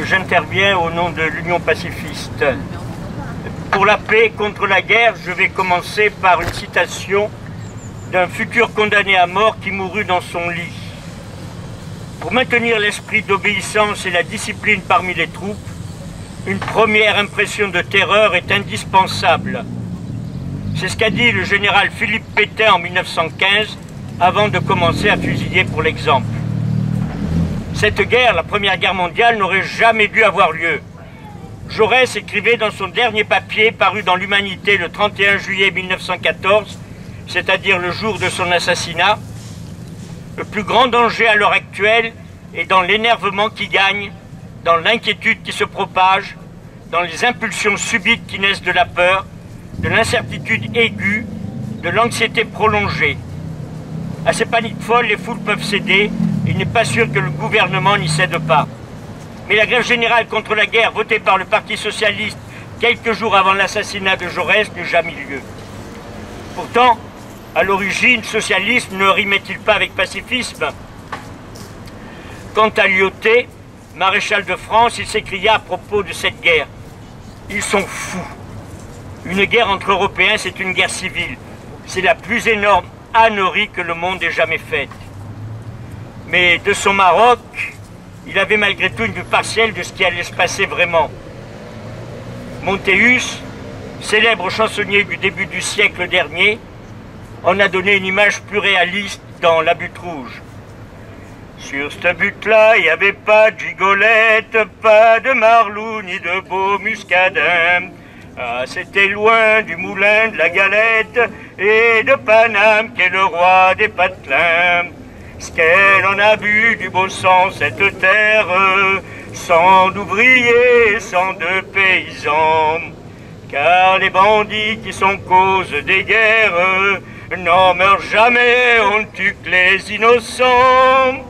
j'interviens au nom de l'Union pacifiste. Pour la paix contre la guerre, je vais commencer par une citation d'un futur condamné à mort qui mourut dans son lit. Pour maintenir l'esprit d'obéissance et la discipline parmi les troupes, une première impression de terreur est indispensable. C'est ce qu'a dit le général Philippe Pétain en 1915, avant de commencer à fusiller pour l'exemple. Cette guerre, la Première Guerre mondiale, n'aurait jamais dû avoir lieu. Jaurès écrivait dans son dernier papier, paru dans l'Humanité le 31 juillet 1914, c'est-à-dire le jour de son assassinat, « Le plus grand danger à l'heure actuelle est dans l'énervement qui gagne, dans l'inquiétude qui se propage, dans les impulsions subites qui naissent de la peur, de l'incertitude aiguë, de l'anxiété prolongée. À ces paniques folles, les foules peuvent céder, et il n'est pas sûr que le gouvernement n'y cède pas. Mais la grève générale contre la guerre votée par le Parti socialiste quelques jours avant l'assassinat de Jaurès n'eut jamais lieu. Pourtant, à l'origine, socialisme ne rimait-il pas avec pacifisme? Quant à Lyautey, maréchal de France, il s'écria à propos de cette guerre: « Ils sont fous. Une guerre entre Européens, c'est une guerre civile. C'est la plus énorme ânerie que le monde ait jamais faite. » Mais de son Maroc, il avait malgré tout une vue partielle de ce qui allait se passer vraiment. Montéus, célèbre chansonnier du début du siècle dernier, en a donné une image plus réaliste dans La Butte Rouge. Sur cette butte-là, il n'y avait pas de gigolette, pas de marlou, ni de beau muscadin. Ah, c'était loin du moulin de la galette et de Paname, qui est le roi des patelins. Ce qu'elle en a bu du beau sang, cette terre, sans d'ouvriers, sans de paysans. Car les bandits qui sont cause des guerres n'en meurent jamais, on ne tue que les innocents.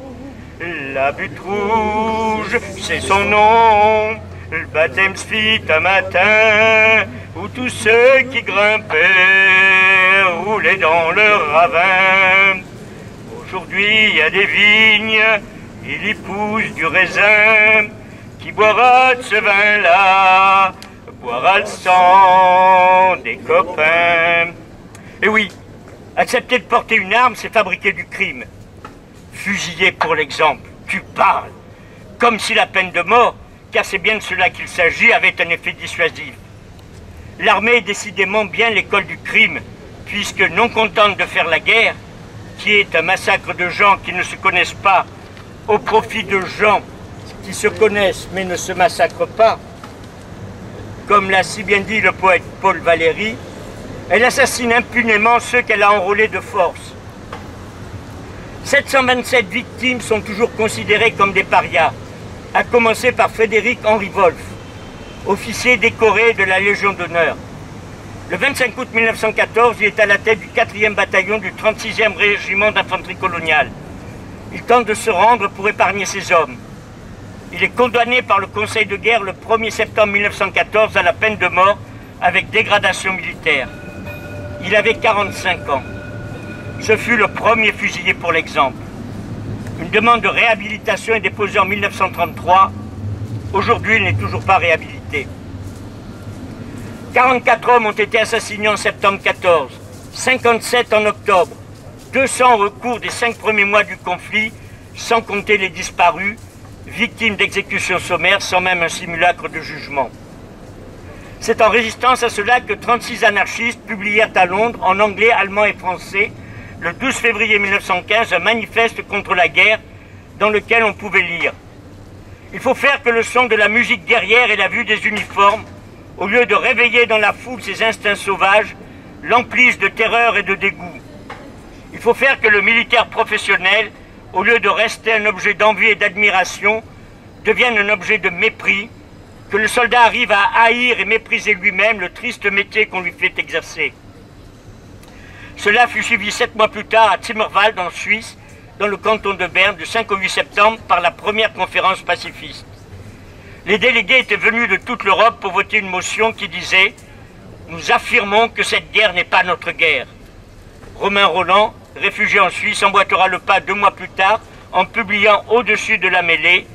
La Butte Rouge, c'est son nom. Le baptême se fit un matin où tous ceux qui grimpaient roulaient dans le ravin. Aujourd'hui, il y a des vignes, il y pousse du raisin. Qui boira de ce vin-là, boira le sang des copains. Et oui, accepter de porter une arme, c'est fabriquer du crime. Fusiller, pour l'exemple, tu parles, comme si la peine de mort, car c'est bien de cela qu'il s'agit, avait un effet dissuasif. L'armée est décidément bien l'école du crime, puisque non contente de faire la guerre, qui est un massacre de gens qui ne se connaissent pas, au profit de gens qui se connaissent mais ne se massacrent pas, comme l'a si bien dit le poète Paul Valéry, elle assassine impunément ceux qu'elle a enrôlés de force. 727 victimes sont toujours considérées comme des parias, à commencer par Frédéric-Henri Wolff, officier décoré de la Légion d'honneur. Le 25 août 1914, il est à la tête du 4e bataillon du 36e régiment d'infanterie coloniale. Il tente de se rendre pour épargner ses hommes. Il est condamné par le Conseil de guerre le 1er septembre 1914 à la peine de mort avec dégradation militaire. Il avait 45 ans. Ce fut le premier fusillé pour l'exemple. Une demande de réhabilitation est déposée en 1933. Aujourd'hui, il n'est toujours pas réhabilité. 44 hommes ont été assassinés en septembre 14, 57 en octobre, 200 au cours des 5 premiers mois du conflit, sans compter les disparus, victimes d'exécutions sommaires sans même un simulacre de jugement. C'est en résistance à cela que 36 anarchistes publièrent à Londres, en anglais, allemand et français, le 12 février 1915, un manifeste contre la guerre dans lequel on pouvait lire: « Il faut faire que le son de la musique guerrière et la vue des uniformes, au lieu de réveiller dans la foule ses instincts sauvages, l'emplissent de terreur et de dégoût. Il faut faire que le militaire professionnel, au lieu de rester un objet d'envie et d'admiration, devienne un objet de mépris, que le soldat arrive à haïr et mépriser lui-même le triste métier qu'on lui fait exercer. » Cela fut suivi 7 mois plus tard à Zimmerwald, en Suisse, dans le canton de Berne, du 5 au 8 septembre, par la première conférence pacifiste. Les délégués étaient venus de toute l'Europe pour voter une motion qui disait « Nous affirmons que cette guerre n'est pas notre guerre ». Romain Rolland, réfugié en Suisse, emboîtera le pas 2 mois plus tard en publiant au-dessus de la mêlée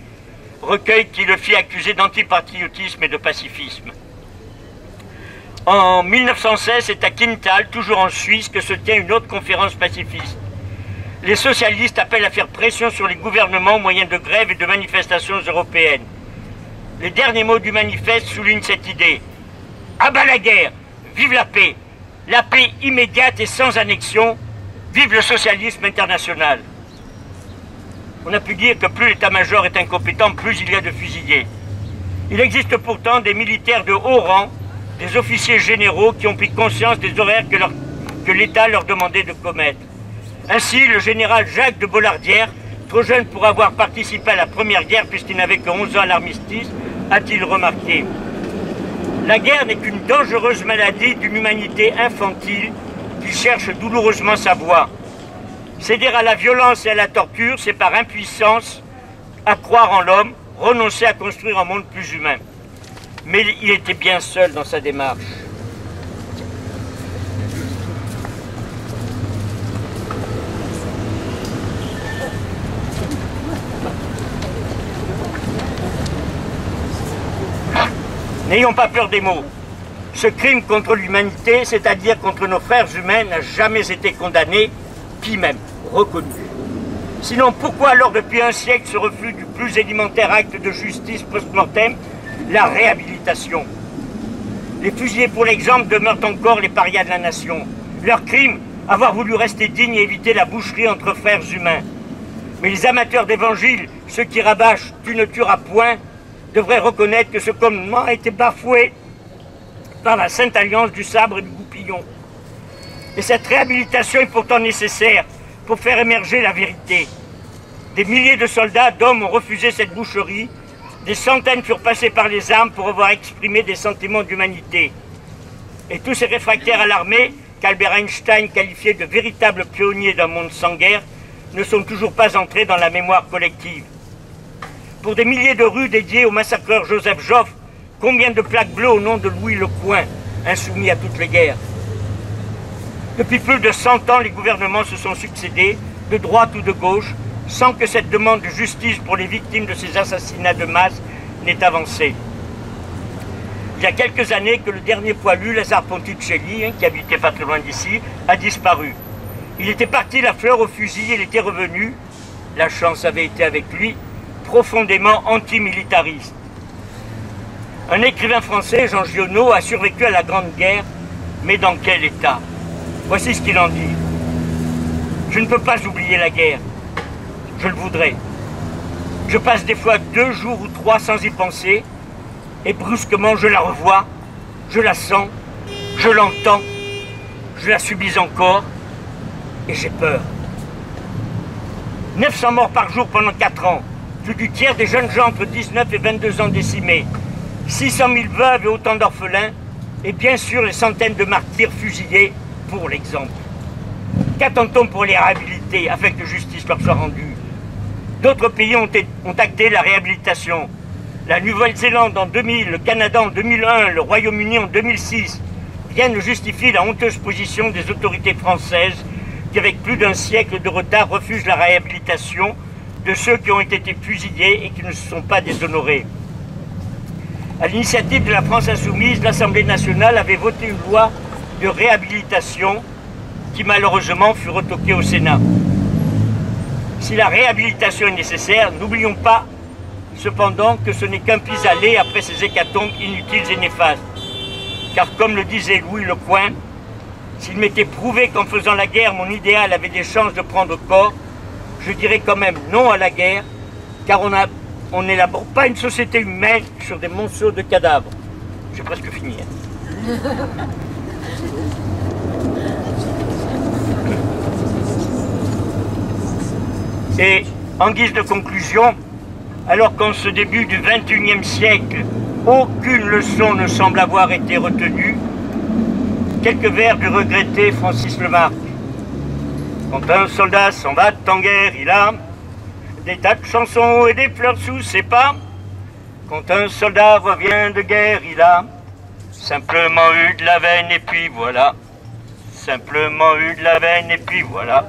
recueil qui le fit accuser d'antipatriotisme et de pacifisme. En 1916, c'est à Quintal, toujours en Suisse, que se tient une autre conférence pacifiste. Les socialistes appellent à faire pression sur les gouvernements au moyen de grèves et de manifestations européennes. Les derniers mots du manifeste soulignent cette idée. À bas la guerre, vive la paix immédiate et sans annexion, vive le socialisme international. On a pu dire que plus l'état-major est incompétent, plus il y a de fusillés. Il existe pourtant des militaires de haut rang, des officiers généraux qui ont pris conscience des horaires que l'État leur demandait de commettre. Ainsi, le général Jacques de Bollardière, trop jeune pour avoir participé à la première guerre puisqu'il n'avait que 11 ans à l'armistice, a-t-il remarqué. La guerre n'est qu'une dangereuse maladie d'une humanité infantile qui cherche douloureusement sa voie. Céder à la violence et à la torture, c'est par impuissance à croire en l'homme, renoncer à construire un monde plus humain. Mais il était bien seul dans sa démarche. N'ayons pas peur des mots. Ce crime contre l'humanité, c'est-à-dire contre nos frères humains, n'a jamais été condamné, puis même reconnu. Sinon, pourquoi alors depuis un siècle ce refus du plus élémentaire acte de justice post-mortem, la réhabilitation? Les fusillés pour l'exemple demeurent encore les parias de la nation. Leur crime, avoir voulu rester digne et éviter la boucherie entre frères humains. Mais les amateurs d'évangile, ceux qui rabâchent « tu ne tueras point », devraient reconnaître que ce commandement a été bafoué par la sainte alliance du sabre et du goupillon. Et cette réhabilitation est pourtant nécessaire pour faire émerger la vérité. Des milliers de soldats, d'hommes ont refusé cette boucherie, des centaines furent passés par les armes pour avoir exprimé des sentiments d'humanité. Et tous ces réfractaires à l'armée, qu'Albert Einstein qualifiait de véritables pionniers d'un monde sans guerre, ne sont toujours pas entrés dans la mémoire collective. Pour des milliers de rues dédiées au massacreur Joseph Joffre, combien de plaques bleues au nom de Louis Lecoing, insoumis à toutes les guerres? Depuis plus de 100 ans, les gouvernements se sont succédés, de droite ou de gauche, sans que cette demande de justice pour les victimes de ces assassinats de masse n'ait avancé. Il y a quelques années que le dernier poilu, Lazare Ponticelli, qui habitait pas très loin d'ici, a disparu. Il était parti la fleur au fusil, il était revenu, la chance avait été avec lui, profondément antimilitariste. Un écrivain français, Jean Giono, a survécu à la Grande Guerre, mais dans quel état? Voici ce qu'il en dit. Je ne peux pas oublier la guerre. Je le voudrais. Je passe des fois 2 jours ou 3 sans y penser, et brusquement je la revois, je la sens, je l'entends, je la subis encore, et j'ai peur. 900 morts par jour pendant 4 ans, plus du tiers des jeunes gens entre 19 et 22 ans décimés, 600 000 veuves et autant d'orphelins, et bien sûr les centaines de martyrs fusillés, pour l'exemple. Qu'attend-on pour les réhabiliter afin que justice leur soit rendue? D'autres pays ont acté la réhabilitation. La Nouvelle-Zélande en 2000, le Canada en 2001, le Royaume-Uni en 2006. Rien ne justifie la honteuse position des autorités françaises qui, avec plus d'1 siècle de retard, refusent la réhabilitation de ceux qui ont été fusillés et qui ne se sont pas déshonorés. À l'initiative de la France insoumise, l'Assemblée nationale avait voté une loi de réhabilitation qui malheureusement fut retoquée au Sénat. Si la réhabilitation est nécessaire, n'oublions pas cependant que ce n'est qu'un pis-aller après ces hécatombes inutiles et néfastes. Car comme le disait Louis Lecoing, s'il m'était prouvé qu'en faisant la guerre, mon idéal avait des chances de prendre corps, je dirais quand même non à la guerre, car on n'élabore pas une société humaine sur des monceaux de cadavres. J'ai presque fini. Et en guise de conclusion, alors qu'en ce début du XXIe siècle, aucune leçon ne semble avoir été retenue, quelques vers du regretté Francis Lemarque. Quand un soldat s'en va en guerre, il a des tas de chansons et des fleurs sous ses pas. Quand un soldat revient de guerre, il a simplement eu de la veine et puis voilà. Simplement eu de la veine et puis voilà.